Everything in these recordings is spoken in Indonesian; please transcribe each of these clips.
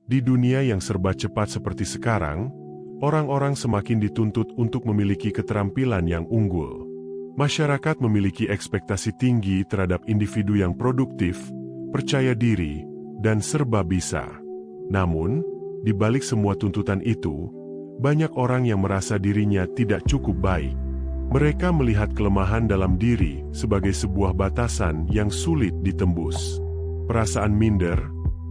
Di dunia yang serba cepat seperti sekarang, orang-orang semakin dituntut untuk memiliki keterampilan yang unggul. Masyarakat memiliki ekspektasi tinggi terhadap individu yang produktif, percaya diri, dan serba bisa. Namun, di balik semua tuntutan itu, banyak orang yang merasa dirinya tidak cukup baik. Mereka melihat kelemahan dalam diri sebagai sebuah batasan yang sulit ditembus. Perasaan minder,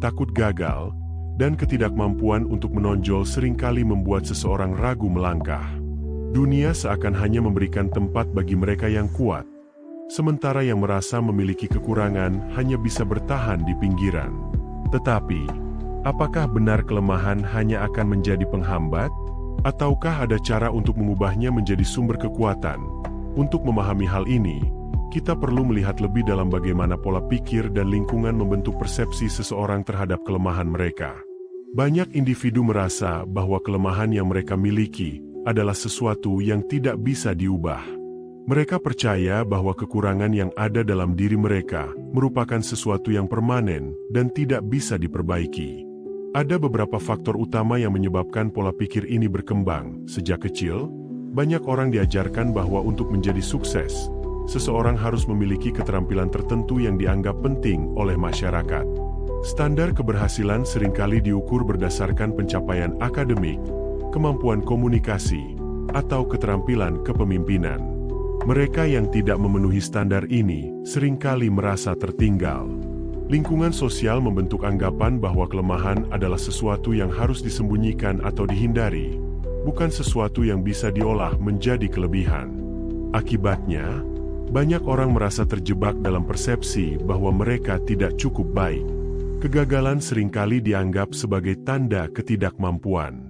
takut gagal, dan ketidakmampuan untuk menonjol seringkali membuat seseorang ragu melangkah. Dunia seakan hanya memberikan tempat bagi mereka yang kuat, sementara yang merasa memiliki kekurangan hanya bisa bertahan di pinggiran. Tetapi, apakah benar kelemahan hanya akan menjadi penghambat? Ataukah ada cara untuk mengubahnya menjadi sumber kekuatan? Untuk memahami hal ini, kita perlu melihat lebih dalam bagaimana pola pikir dan lingkungan membentuk persepsi seseorang terhadap kelemahan mereka. Banyak individu merasa bahwa kelemahan yang mereka miliki adalah sesuatu yang tidak bisa diubah. Mereka percaya bahwa kekurangan yang ada dalam diri mereka merupakan sesuatu yang permanen dan tidak bisa diperbaiki. Ada beberapa faktor utama yang menyebabkan pola pikir ini berkembang. Sejak kecil, banyak orang diajarkan bahwa untuk menjadi sukses, seseorang harus memiliki keterampilan tertentu yang dianggap penting oleh masyarakat. Standar keberhasilan seringkali diukur berdasarkan pencapaian akademik, kemampuan komunikasi, atau keterampilan kepemimpinan. Mereka yang tidak memenuhi standar ini seringkali merasa tertinggal. Lingkungan sosial membentuk anggapan bahwa kelemahan adalah sesuatu yang harus disembunyikan atau dihindari, bukan sesuatu yang bisa diolah menjadi kelebihan. Akibatnya, banyak orang merasa terjebak dalam persepsi bahwa mereka tidak cukup baik. Kegagalan seringkali dianggap sebagai tanda ketidakmampuan.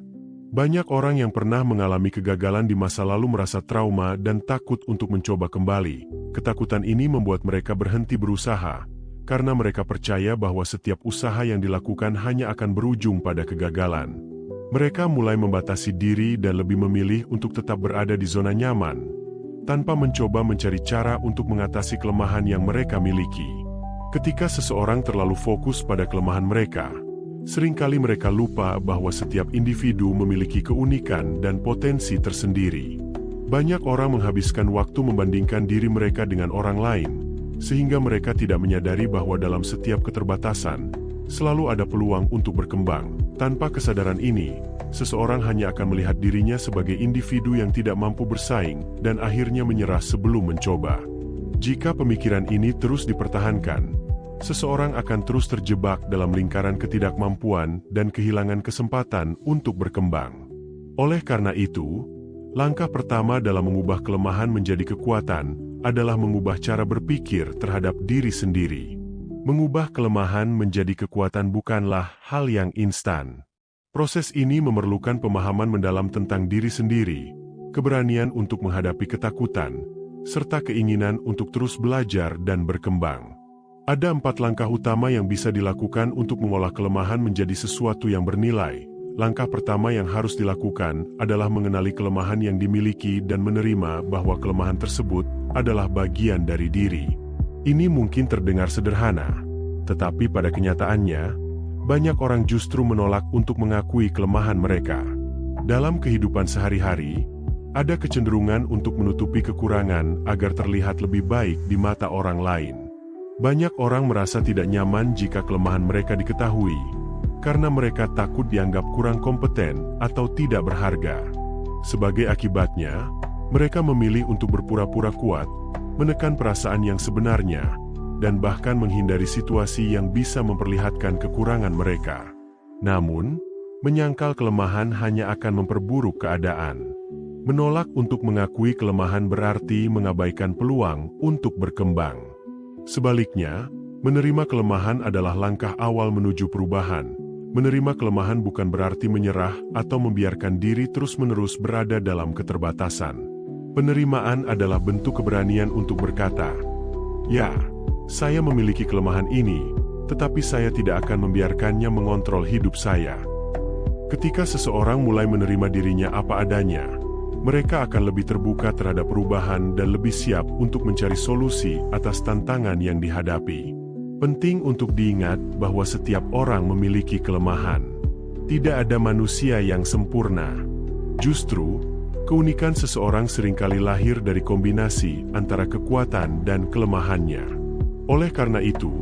Banyak orang yang pernah mengalami kegagalan di masa lalu merasa trauma dan takut untuk mencoba kembali. Ketakutan ini membuat mereka berhenti berusaha, karena mereka percaya bahwa setiap usaha yang dilakukan hanya akan berujung pada kegagalan. Mereka mulai membatasi diri dan lebih memilih untuk tetap berada di zona nyaman, tanpa mencoba mencari cara untuk mengatasi kelemahan yang mereka miliki. Ketika seseorang terlalu fokus pada kelemahan mereka, seringkali mereka lupa bahwa setiap individu memiliki keunikan dan potensi tersendiri. Banyak orang menghabiskan waktu membandingkan diri mereka dengan orang lain, sehingga mereka tidak menyadari bahwa dalam setiap keterbatasan, selalu ada peluang untuk berkembang. Tanpa kesadaran ini, seseorang hanya akan melihat dirinya sebagai individu yang tidak mampu bersaing, dan akhirnya menyerah sebelum mencoba. Jika pemikiran ini terus dipertahankan, seseorang akan terus terjebak dalam lingkaran ketidakmampuan dan kehilangan kesempatan untuk berkembang. Oleh karena itu, langkah pertama dalam mengubah kelemahan menjadi kekuatan adalah mengubah cara berpikir terhadap diri sendiri. Mengubah kelemahan menjadi kekuatan bukanlah hal yang instan. Proses ini memerlukan pemahaman mendalam tentang diri sendiri, keberanian untuk menghadapi ketakutan, serta keinginan untuk terus belajar dan berkembang. Ada 4 langkah utama yang bisa dilakukan untuk mengolah kelemahan menjadi sesuatu yang bernilai. Langkah pertama yang harus dilakukan adalah mengenali kelemahan yang dimiliki dan menerima bahwa kelemahan tersebut adalah bagian dari diri. Ini mungkin terdengar sederhana, tetapi pada kenyataannya, banyak orang justru menolak untuk mengakui kelemahan mereka. Dalam kehidupan sehari-hari, ada kecenderungan untuk menutupi kekurangan agar terlihat lebih baik di mata orang lain. Banyak orang merasa tidak nyaman jika kelemahan mereka diketahui, karena mereka takut dianggap kurang kompeten atau tidak berharga. Sebagai akibatnya, mereka memilih untuk berpura-pura kuat, menekan perasaan yang sebenarnya, dan bahkan menghindari situasi yang bisa memperlihatkan kekurangan mereka. Namun, menyangkal kelemahan hanya akan memperburuk keadaan. Menolak untuk mengakui kelemahan berarti mengabaikan peluang untuk berkembang. Sebaliknya, menerima kelemahan adalah langkah awal menuju perubahan. Menerima kelemahan bukan berarti menyerah atau membiarkan diri terus-menerus berada dalam keterbatasan. Penerimaan adalah bentuk keberanian untuk berkata, "Ya, saya memiliki kelemahan ini, tetapi saya tidak akan membiarkannya mengontrol hidup saya." Ketika seseorang mulai menerima dirinya apa adanya, mereka akan lebih terbuka terhadap perubahan dan lebih siap untuk mencari solusi atas tantangan yang dihadapi. Penting untuk diingat bahwa setiap orang memiliki kelemahan. Tidak ada manusia yang sempurna. Justru, keunikan seseorang seringkali lahir dari kombinasi antara kekuatan dan kelemahannya. Oleh karena itu,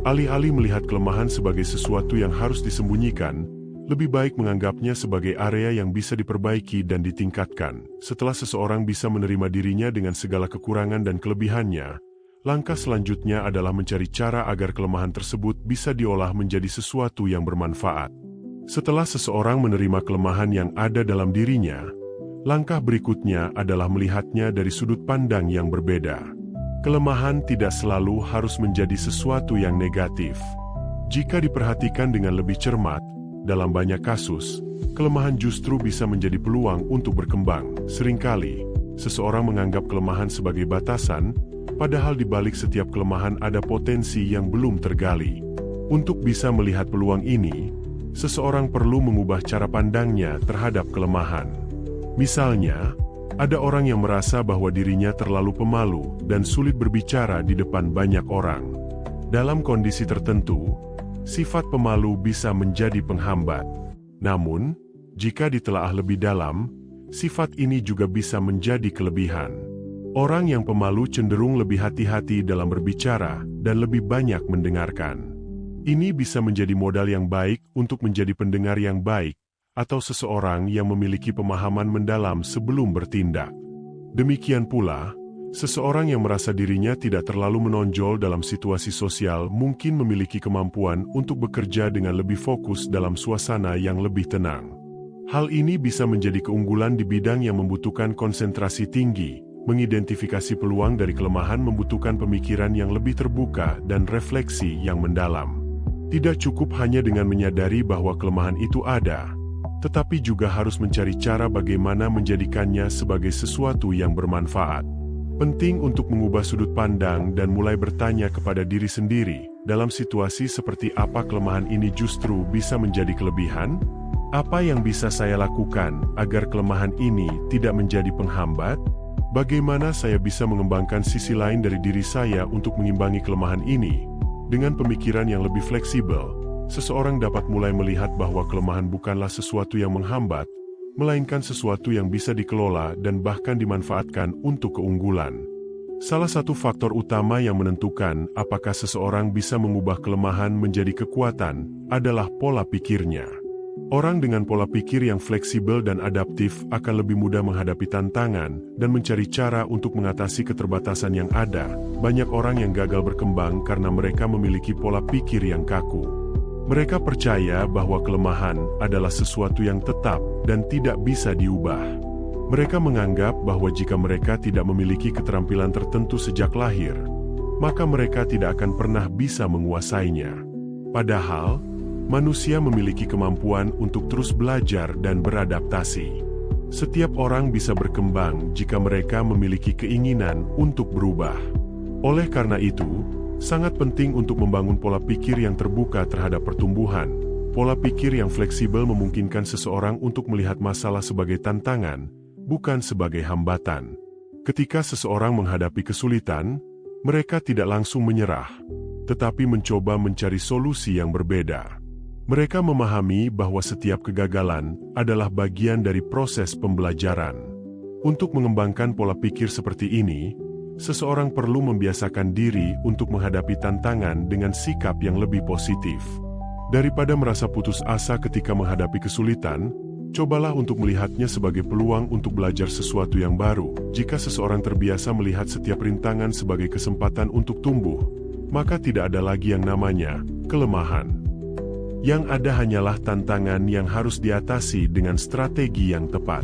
alih-alih melihat kelemahan sebagai sesuatu yang harus disembunyikan, lebih baik menganggapnya sebagai area yang bisa diperbaiki dan ditingkatkan. Setelah seseorang bisa menerima dirinya dengan segala kekurangan dan kelebihannya, langkah selanjutnya adalah mencari cara agar kelemahan tersebut bisa diolah menjadi sesuatu yang bermanfaat. Setelah seseorang menerima kelemahan yang ada dalam dirinya, langkah berikutnya adalah melihatnya dari sudut pandang yang berbeda. Kelemahan tidak selalu harus menjadi sesuatu yang negatif. Jika diperhatikan dengan lebih cermat, dalam banyak kasus, kelemahan justru bisa menjadi peluang untuk berkembang. Seringkali, seseorang menganggap kelemahan sebagai batasan, padahal di balik setiap kelemahan ada potensi yang belum tergali. Untuk bisa melihat peluang ini, seseorang perlu mengubah cara pandangnya terhadap kelemahan. Misalnya, ada orang yang merasa bahwa dirinya terlalu pemalu dan sulit berbicara di depan banyak orang. Dalam kondisi tertentu, sifat pemalu bisa menjadi penghambat. Namun, jika ditelaah lebih dalam, sifat ini juga bisa menjadi kelebihan. Orang yang pemalu cenderung lebih hati-hati dalam berbicara dan lebih banyak mendengarkan. Ini bisa menjadi modal yang baik untuk menjadi pendengar yang baik, atau seseorang yang memiliki pemahaman mendalam sebelum bertindak. Demikian pula, seseorang yang merasa dirinya tidak terlalu menonjol dalam situasi sosial mungkin memiliki kemampuan untuk bekerja dengan lebih fokus dalam suasana yang lebih tenang. Hal ini bisa menjadi keunggulan di bidang yang membutuhkan konsentrasi tinggi. Mengidentifikasi peluang dari kelemahan membutuhkan pemikiran yang lebih terbuka dan refleksi yang mendalam. Tidak cukup hanya dengan menyadari bahwa kelemahan itu ada, tetapi juga harus mencari cara bagaimana menjadikannya sebagai sesuatu yang bermanfaat. Penting untuk mengubah sudut pandang dan mulai bertanya kepada diri sendiri, dalam situasi seperti apa kelemahan ini justru bisa menjadi kelebihan? Apa yang bisa saya lakukan agar kelemahan ini tidak menjadi penghambat? Bagaimana saya bisa mengembangkan sisi lain dari diri saya untuk mengimbangi kelemahan ini? Dengan pemikiran yang lebih fleksibel, seseorang dapat mulai melihat bahwa kelemahan bukanlah sesuatu yang menghambat, melainkan sesuatu yang bisa dikelola dan bahkan dimanfaatkan untuk keunggulan. Salah satu faktor utama yang menentukan apakah seseorang bisa mengubah kelemahan menjadi kekuatan adalah pola pikirnya. Orang dengan pola pikir yang fleksibel dan adaptif akan lebih mudah menghadapi tantangan dan mencari cara untuk mengatasi keterbatasan yang ada. Banyak orang yang gagal berkembang karena mereka memiliki pola pikir yang kaku. Mereka percaya bahwa kelemahan adalah sesuatu yang tetap dan tidak bisa diubah. Mereka menganggap bahwa jika mereka tidak memiliki keterampilan tertentu sejak lahir, maka mereka tidak akan pernah bisa menguasainya. Padahal, manusia memiliki kemampuan untuk terus belajar dan beradaptasi. Setiap orang bisa berkembang jika mereka memiliki keinginan untuk berubah. Oleh karena itu, sangat penting untuk membangun pola pikir yang terbuka terhadap pertumbuhan. Pola pikir yang fleksibel memungkinkan seseorang untuk melihat masalah sebagai tantangan, bukan sebagai hambatan. Ketika seseorang menghadapi kesulitan, mereka tidak langsung menyerah, tetapi mencoba mencari solusi yang berbeda. Mereka memahami bahwa setiap kegagalan adalah bagian dari proses pembelajaran. Untuk mengembangkan pola pikir seperti ini, seseorang perlu membiasakan diri untuk menghadapi tantangan dengan sikap yang lebih positif. Daripada merasa putus asa ketika menghadapi kesulitan, cobalah untuk melihatnya sebagai peluang untuk belajar sesuatu yang baru. Jika seseorang terbiasa melihat setiap rintangan sebagai kesempatan untuk tumbuh, maka tidak ada lagi yang namanya kelemahan. Yang ada hanyalah tantangan yang harus diatasi dengan strategi yang tepat.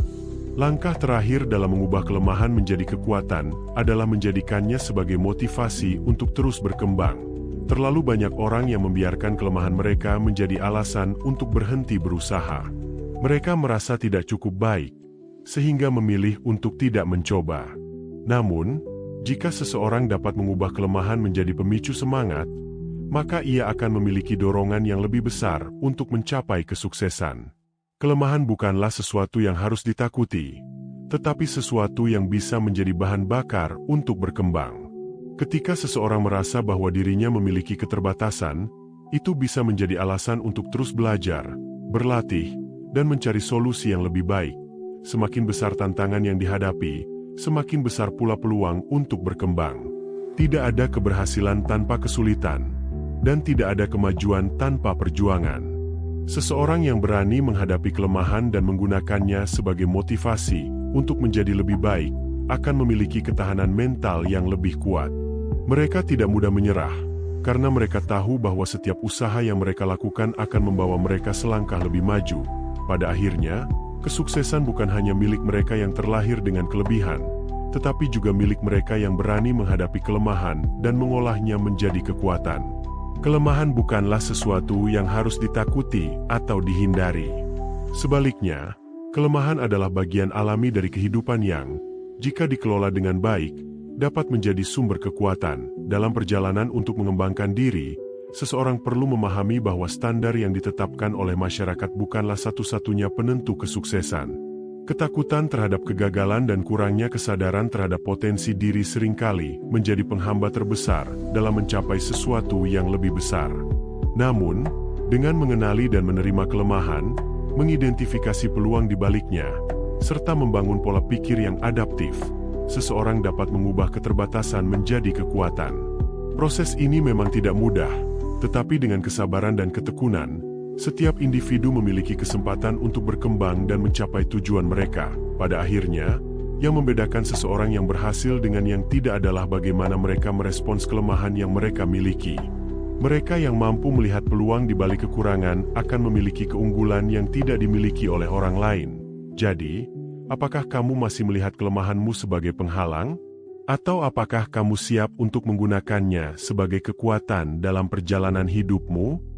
Langkah terakhir dalam mengubah kelemahan menjadi kekuatan adalah menjadikannya sebagai motivasi untuk terus berkembang. Terlalu banyak orang yang membiarkan kelemahan mereka menjadi alasan untuk berhenti berusaha. Mereka merasa tidak cukup baik, sehingga memilih untuk tidak mencoba. Namun, jika seseorang dapat mengubah kelemahan menjadi pemicu semangat, maka ia akan memiliki dorongan yang lebih besar untuk mencapai kesuksesan. Kelemahan bukanlah sesuatu yang harus ditakuti, tetapi sesuatu yang bisa menjadi bahan bakar untuk berkembang. Ketika seseorang merasa bahwa dirinya memiliki keterbatasan, itu bisa menjadi alasan untuk terus belajar, berlatih, dan mencari solusi yang lebih baik. Semakin besar tantangan yang dihadapi, semakin besar pula peluang untuk berkembang. Tidak ada keberhasilan tanpa kesulitan, dan tidak ada kemajuan tanpa perjuangan. Seseorang yang berani menghadapi kelemahan dan menggunakannya sebagai motivasi untuk menjadi lebih baik, akan memiliki ketahanan mental yang lebih kuat. Mereka tidak mudah menyerah, karena mereka tahu bahwa setiap usaha yang mereka lakukan akan membawa mereka selangkah lebih maju. Pada akhirnya, kesuksesan bukan hanya milik mereka yang terlahir dengan kelebihan, tetapi juga milik mereka yang berani menghadapi kelemahan dan mengolahnya menjadi kekuatan. Kelemahan bukanlah sesuatu yang harus ditakuti atau dihindari. Sebaliknya, kelemahan adalah bagian alami dari kehidupan yang, jika dikelola dengan baik, dapat menjadi sumber kekuatan. Dalam perjalanan untuk mengembangkan diri, seseorang perlu memahami bahwa standar yang ditetapkan oleh masyarakat bukanlah satu-satunya penentu kesuksesan. Ketakutan terhadap kegagalan dan kurangnya kesadaran terhadap potensi diri seringkali menjadi penghambat terbesar dalam mencapai sesuatu yang lebih besar. Namun, dengan mengenali dan menerima kelemahan, mengidentifikasi peluang di baliknya, serta membangun pola pikir yang adaptif, seseorang dapat mengubah keterbatasan menjadi kekuatan. Proses ini memang tidak mudah, tetapi dengan kesabaran dan ketekunan, setiap individu memiliki kesempatan untuk berkembang dan mencapai tujuan mereka. Pada akhirnya, yang membedakan seseorang yang berhasil dengan yang tidak adalah bagaimana mereka merespons kelemahan yang mereka miliki. Mereka yang mampu melihat peluang di balik kekurangan akan memiliki keunggulan yang tidak dimiliki oleh orang lain. Jadi, apakah kamu masih melihat kelemahanmu sebagai penghalang? Atau apakah kamu siap untuk menggunakannya sebagai kekuatan dalam perjalanan hidupmu?